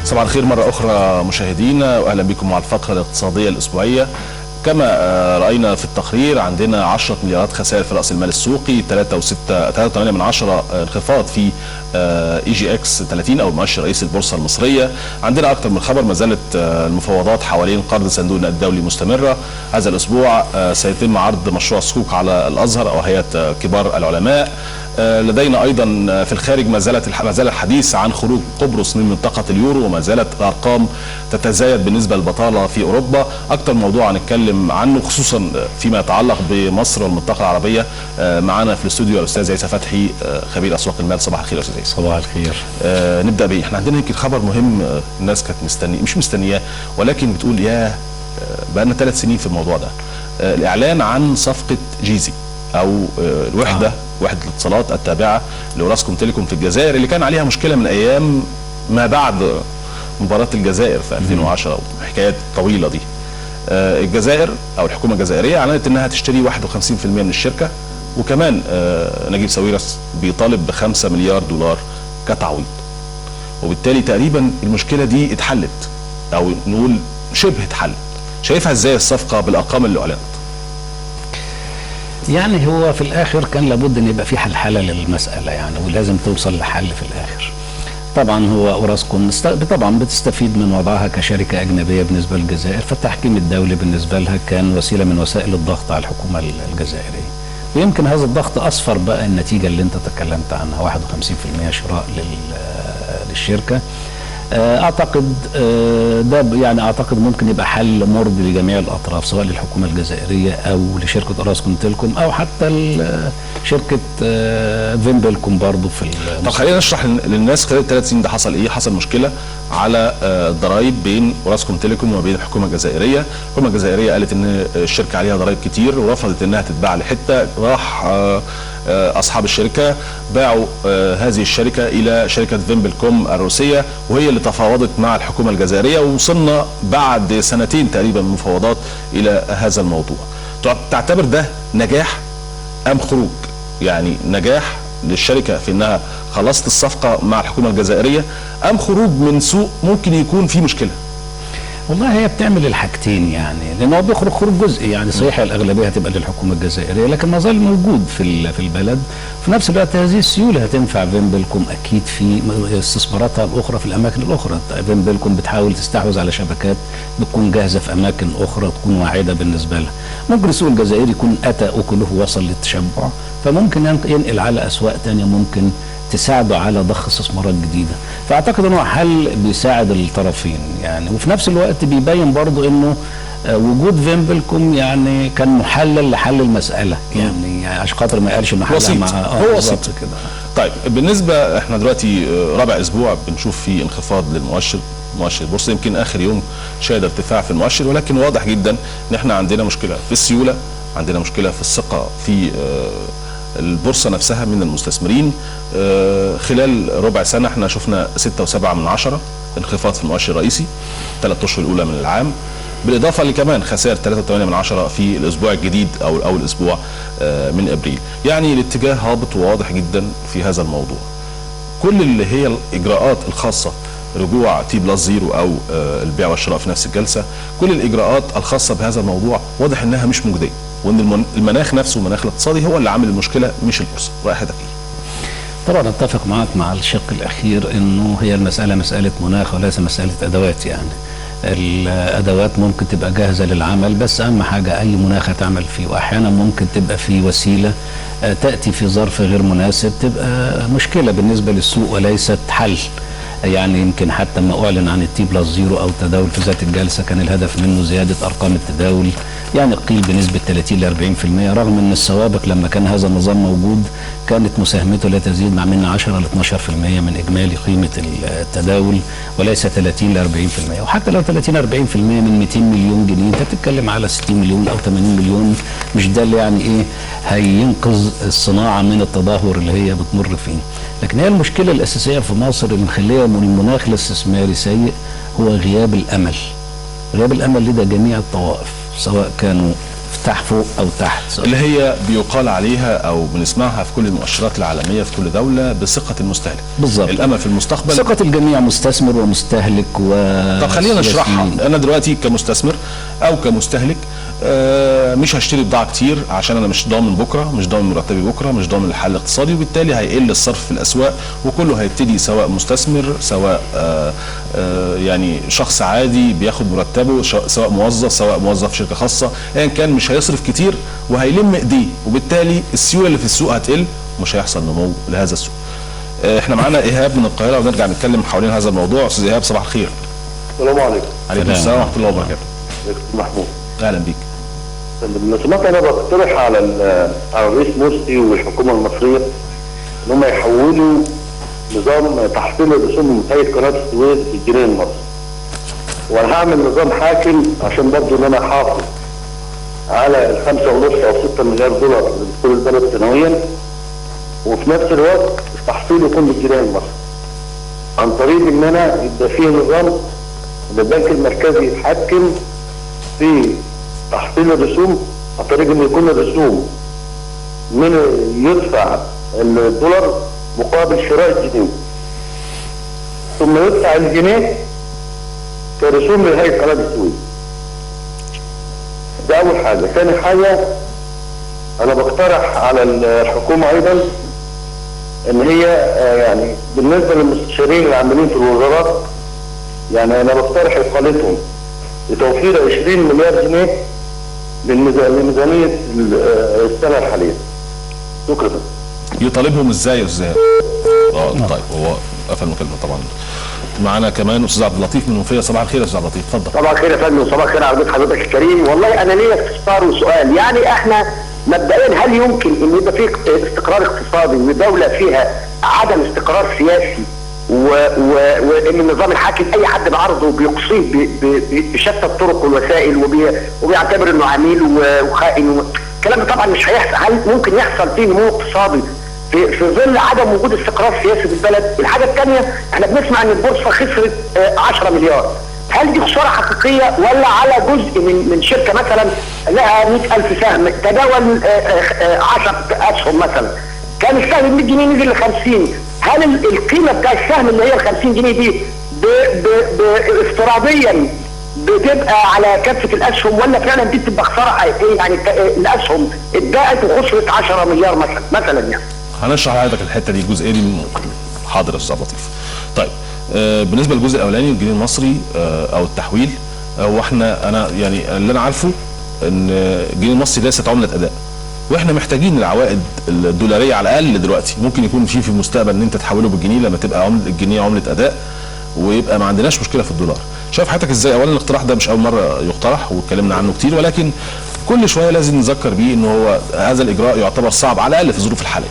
صباح الخير مرة أخرى مشاهدينا، وأهلا بكم مع الفقرة الاقتصادية الأسبوعية. كما رأينا في التقرير عندنا 10 مليارات خسائر في رأس المال السوقي، 3.8 انخفاض في EGX 30 أو المؤشر رئيسي البورصة المصرية. عندنا أكثر من خبر. ما زالت المفاوضات حوالين قرض صندوق النقد الدولي مستمرة. هذا الأسبوع سيتم عرض مشروع صكوك على الأزهر أو هيئة كبار العلماء. لدينا ايضا في الخارج ما زال الحديث عن خروج قبرص من منطقه اليورو، وما زالت الارقام تتزايد بالنسبه للبطاله في اوروبا. اكثر موضوع هنتكلم عنه خصوصا فيما يتعلق بمصر والمنطقه العربيه. معانا في الاستوديو الاستاذ عيسى فتحي خبير اسواق المال. صباح الخير يا استاذ عيسى. صباح الخير. نبدا بايه؟ احنا عندنا يمكن خبر مهم الناس كانت مش مستنياه، ولكن بتقول يا بقى لنا 3 سنين في الموضوع ده. الاعلان عن صفقه جيزي او الوحده وحده الاتصالات التابعه لاوراسكوم تيليكوم في الجزائر، اللي كان عليها مشكله من ايام ما بعد مباراه الجزائر في 2010 والحكايات الطويله دي. الجزائر او الحكومه الجزائريه اعلنت انها تشتري 51% من الشركه، وكمان نجيب ساويرس بيطالب ب5 مليار دولار كتعويض. وبالتالي تقريبا المشكله دي اتحلت او نقول شبه اتحلت. شايفها ازاي الصفقه بالارقام اللي اعلنت؟ يعني هو في الاخر كان لابد ان يبقى في حلحله للمساله يعني، ولازم توصل لحل في الاخر. طبعا هو اوراسكوم طبعا بتستفيد من وضعها كشركه اجنبيه بالنسبه للجزائر، فالتحكيم الدولي بالنسبه لها كان وسيله من وسائل الضغط على الحكومه الجزائريه. ويمكن هذا الضغط اسفر بقى النتيجه اللي انت تكلمت عنها، 51% شراء للشركه. اعتقد ده يعني اعتقد ممكن يبقى حل مرضي لجميع الاطراف، سواء للحكومه الجزائريه او لشركه اوراسكوم تيليكوم او حتى شركه فيمبلكوم برضه في طب خلينا نشرح للناس خلال ال3 سنين ده حصل ايه؟ حصل مشكله على الضرائب بين اوراسكوم تيليكوم وبين الحكومه الجزائريه. الحكومه الجزائريه قالت ان الشركه عليها ضرائب كتير ورفضت انها تتباع لحته. راح اصحاب الشركه باعوا هذه الشركه الى شركه فيمبلكوم الروسيه، وهي اللي تفاوضت مع الحكومه الجزائريه، ووصلنا بعد 2 سنين تقريبا من المفاوضات الى هذا الموضوع. تعتبر ده نجاح ام خروج؟ يعني نجاح للشركه في انها خلصت الصفقه مع الحكومه الجزائريه، ام خروج من سوق ممكن يكون فيه مشكله؟ والله هي بتعمل الحاجتين يعني، لان هو بيخرج خروج جزئي يعني. صحيح الاغلبيه هتبقى للحكومه الجزائريه، لكن ما زال موجود في البلد. في نفس الوقت هذه السيوله هتنفع فيمبلكوم اكيد في استثماراتها الاخرى في الاماكن الاخرى. فيمبلكوم بتحاول تستحوذ على شبكات بتكون جاهزه في اماكن اخرى تكون واعده بالنسبه لها. ممكن السوق الجزائري يكون اتى اكله ووصل للتشبع، فممكن ينقل على اسواق ثانيه ممكن تساعده على ضخ استثمارات جديده. فاعتقد انه حل بيساعد الطرفين يعني، وفي نفس الوقت بيبين برضه انه وجود فيمبلكوم يعني كان محلل لحل المساله يعني عشان خاطر ما قالش انه حلها مع هو وسيط كده. طيب بالنسبه احنا دلوقتي رابع اسبوع بنشوف فيه انخفاض للمؤشر، مؤشر البورصه. يمكن اخر يوم شهد ارتفاع في المؤشر، ولكن واضح جدا ان احنا عندنا مشكله في السيوله، عندنا مشكله في الثقه في البورصه نفسها من المستثمرين. خلال ربع سنه احنا شفنا 6.7 انخفاض في المؤشر الرئيسي 3 اشهر الاولى من العام، بالاضافه لكمان خسائر 3.8 في الاسبوع الجديد او اول اسبوع من ابريل. يعني الاتجاه هابط وواضح جدا في هذا الموضوع. كل اللي هي الاجراءات الخاصه رجوع T+0 او البيع والشراء في نفس الجلسه، كل الاجراءات الخاصه بهذا الموضوع واضح انها مش مجديه، وان المناخ نفسه المناخ الاقتصادي هو اللي عامل المشكله مش البورصه. راي حضرتك ايه؟ طبعا اتفق معك مع الشق الاخير انه هي المساله مساله مناخ وليس مساله ادوات يعني. الادوات ممكن تبقى جاهزه للعمل، بس اهم حاجه اي مناخ هتعمل فيه، واحيانا ممكن تبقى في وسيله تاتي في ظرف غير مناسب تبقى مشكله بالنسبه للسوق وليست حل يعني. يمكن حتى ما اعلن عن T+0 او التداول في ذات الجلسه كان الهدف منه زياده ارقام التداول يعني قيل بنسبه 30 ل 40%، رغم ان السوابق لما كان هذا النظام موجود كانت مساهمته لا تزيد مع من 10 ل 12% من اجمالي قيمه التداول، وليس 30 ل 40%. وحتى لو 30 ل 40% من 200 مليون جنيه انت بتتكلم على 60 مليون او 80 مليون، مش ده اللي يعني ايه هينقذ الصناعه من التدهور اللي هي بتمر فيه. لكن هي المشكله الاساسيه في مصر اللي مخليه المناخ الاستثماري سيء هو غياب الامل. غياب الامل لدى جميع الطوائف، سواء كانوا في تحت فوق او تحت، اللي هي بيقال عليها او بنسمعها في كل المؤشرات العالميه في كل دوله بثقه المستهلك. بالظبط. الامل في المستقبل، ثقه الجميع، مستثمر ومستهلك طب خلينا نشرحها. انا دلوقتي كمستثمر او كمستهلك مش هشتري بضاعه كتير عشان انا مش ضامن بكره، مش ضامن مرتبي بكره، مش ضامن الحل الاقتصادي، وبالتالي هيقل الصرف في الاسواق، وكله هيبتدي سواء مستثمر سواء يعني شخص عادي بياخد مرتبه، سواء موظف شركه خاصه، ايا كان مش هيصرف كتير وهيلم ايديه، وبالتالي السيوله اللي في السوق هتقل ومش هيحصل نمو لهذا السوق. احنا معانا ايهاب من القاهره ونرجع نتكلم حوالين هذا الموضوع. استاذ ايهاب صباح الخير. السلام عليكم. عليكم السلام ورحمه الله وبركاته. محمود. اهلا بيك. لو سمحت انا بقترح على الرئيس مرسي والحكومه المصريه ان هم يحولوا نظام تحصيل الرسوم من هيئه قناه السويس للجنيه المصري. وانا هعمل نظام حاكم عشان برضه ان انا احافظ على 5.5 أو 6 مليار دولار لدخول البلد سنويا، وفي نفس الوقت التحصيل يكون بالجنيه المصري. عن طريق ان انا يبقى فيه نظام ان البنك المركزي يتحكم في تحصيل الرسوم عن طريق ان يكون الرسوم من يدفع الدولار مقابل شراء الجنيه، ثم يدفع الجنيه كرسوم لهيئة قناة السويس. ده أول حاجة. ثاني حاجة أنا بقترح على الحكومة أيضا إن هي يعني بالنسبة للمستشارين اللي عاملين في الوزارات، يعني أنا بقترح إقالتهم لتوفير 20 مليار جنيه لميزانية السنة الحالية. شكرا. يطالبهم ازاي يا استاذ؟ طيب هو قفل المكالمه طبعا. معانا كمان استاذ عبد اللطيف من المنوفيه. صباح الخير يا استاذ عبد اللطيف، اتفضل. صباح الخير يا فندم، وصباح الخير على ضيف حضرتك الكريم. والله انا ليا استفسار وسؤال. يعني احنا مبدئيا هل يمكن ان يبقى في استقرار اقتصادي ودوله فيها عدم استقرار سياسي، وان النظام الحاكم اي حد بعرضه بيقصيه بشتى الطرق والوسائل وبيعتبر انه عميل وخائن؟ الكلام ده طبعا مش هيحصل. هل ممكن يحصل فيه نمو اقتصادي في ظل عدم وجود استقرار سياسي في البلد؟ الحاجه الثانيه، احنا بنسمع ان البورصه خسرت 10 مليار. هل دي خساره حقيقيه ولا على جزء من شركه مثلا لها 100,000 سهم تداول 10 اسهم مثلا، كان السهم 100 جنيه نزل ل 50، هل القيمه بتاع السهم اللي هي ال 50 جنيه دي افتراضيا بتبقى على كافه الاسهم، ولا فعلا دي بتبقى خساره حقيقيه؟ يعني الاسهم اتباعت وخسرت 10 مليار مثلا يعني. هنشرح لحضرتك الحته دي الجزئيه دي. حاضر يا استاذ عبد اللطيف. طيب بالنسبه للجزء الاولاني الجنيه المصري او التحويل، هو انا يعني اللي انا عارفه ان الجنيه المصري ليست عمله اداء، واحنا محتاجين العوائد الدولاريه على الاقل دلوقتي. ممكن يكون في المستقبل ان انت تحوله بالجنيه لما تبقى الجنيه عمله اداء ويبقى ما عندناش مشكله في الدولار. شايف حضرتك ازاي؟ اولا الاقتراح ده مش اول مره يقترح واتكلمنا عنه كتير، ولكن كل شويه لازم نذكر بيه ان هو هذا الاجراء يعتبر صعب على الاقل في الظروف الحاليه.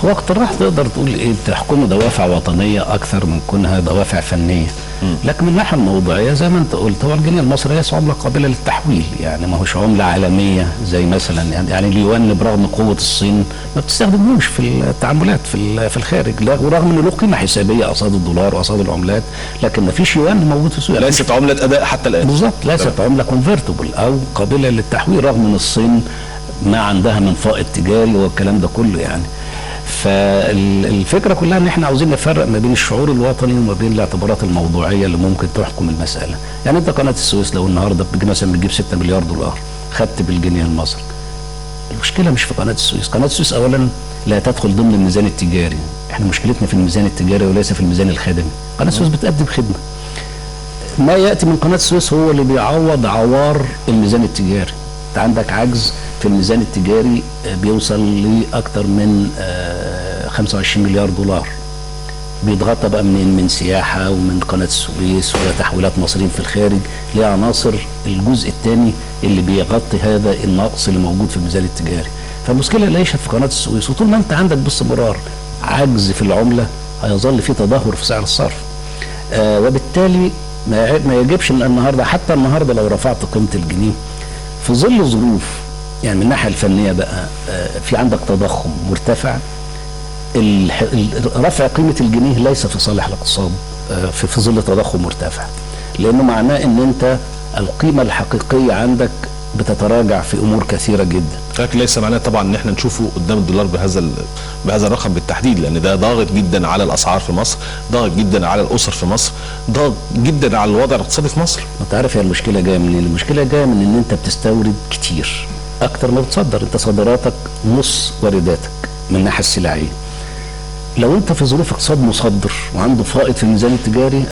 هو اقتراح تقدر تقول ايه، تحكمه دوافع وطنيه اكثر من كونها دوافع فنيه. لكن من الناحيه الموضوعيه زي ما انت قلت، هو الجنيه المصري ليس عمله قابله للتحويل، يعني ما هوش عمله عالميه زي مثلا يعني اليوان برغم قوه الصين ما بتستخدموش في التعاملات في الخارج، ورغم انه له قيمه حسابيه قصاد الدولار وقصاد العملات، لكن ما فيش يوان موجود في السوق. ليست عمله اداء حتى الان. بالظبط، ليست عمله كونفرتبل او قابله للتحويل، رغم ان الصين ما عندها من فائض تجاري والكلام ده كله يعني. فالفكره كلها ان احنا عاوزين نفرق ما بين الشعور الوطني وما بين الاعتبارات الموضوعيه اللي ممكن تحكم المساله. يعني انت قناه السويس لو النهارده مثلا بتجيب 6 مليار دولار خدت بالجنيه المصري، المشكله مش في قناه السويس. قناه السويس اولا لا تدخل ضمن الميزان التجاري، احنا مشكلتنا في الميزان التجاري وليس في الميزان الخدمي. قناه السويس بتقدم خدمه، ما ياتي من قناه السويس هو اللي بيعوض عوار الميزان التجاري. انت عندك عجز في الميزان التجاري بيوصل لاكثر من 25 مليار دولار، بيتغطى بقى من سياحه ومن قناه السويس وتحويلات مصريين في الخارج لعناصر الجزء الثاني اللي بيغطي هذا النقص اللي موجود في الميزان التجاري. فالمشكله ليست في قناه السويس، وطول ما انت عندك باستمرار عجز في العمله هيظل في تدهور في سعر الصرف. وبالتالي ما يجبش ان النهارده، حتى النهارده لو رفعت قيمه الجنيه في ظل ظروف يعني من الناحيه الفنيه بقى في عندك تضخم مرتفع، رفع قيمه الجنيه ليس في صالح الاقتصاد في ظل تضخم مرتفع، لانه معناه ان انت القيمه الحقيقيه عندك بتتراجع في امور كثيره جدا. لكن ليس معناه طبعا ان احنا نشوفه قدام الدولار بهذا الرقم بالتحديد، لان ده ضاغط جدا على الاسعار في مصر، ضاغط جدا على الاسر في مصر، ضاغط جدا على الوضع الاقتصادي في مصر. انت عارف هي المشكله جايه منين؟ المشكله جايه من ان انت بتستورد كتير اكتر ما بتصدر. انت صادراتك نص وارداتك من الناحيه السلعيه. لو انت في ظروف اقتصاد مصدر وعنده فائض في الميزان التجاري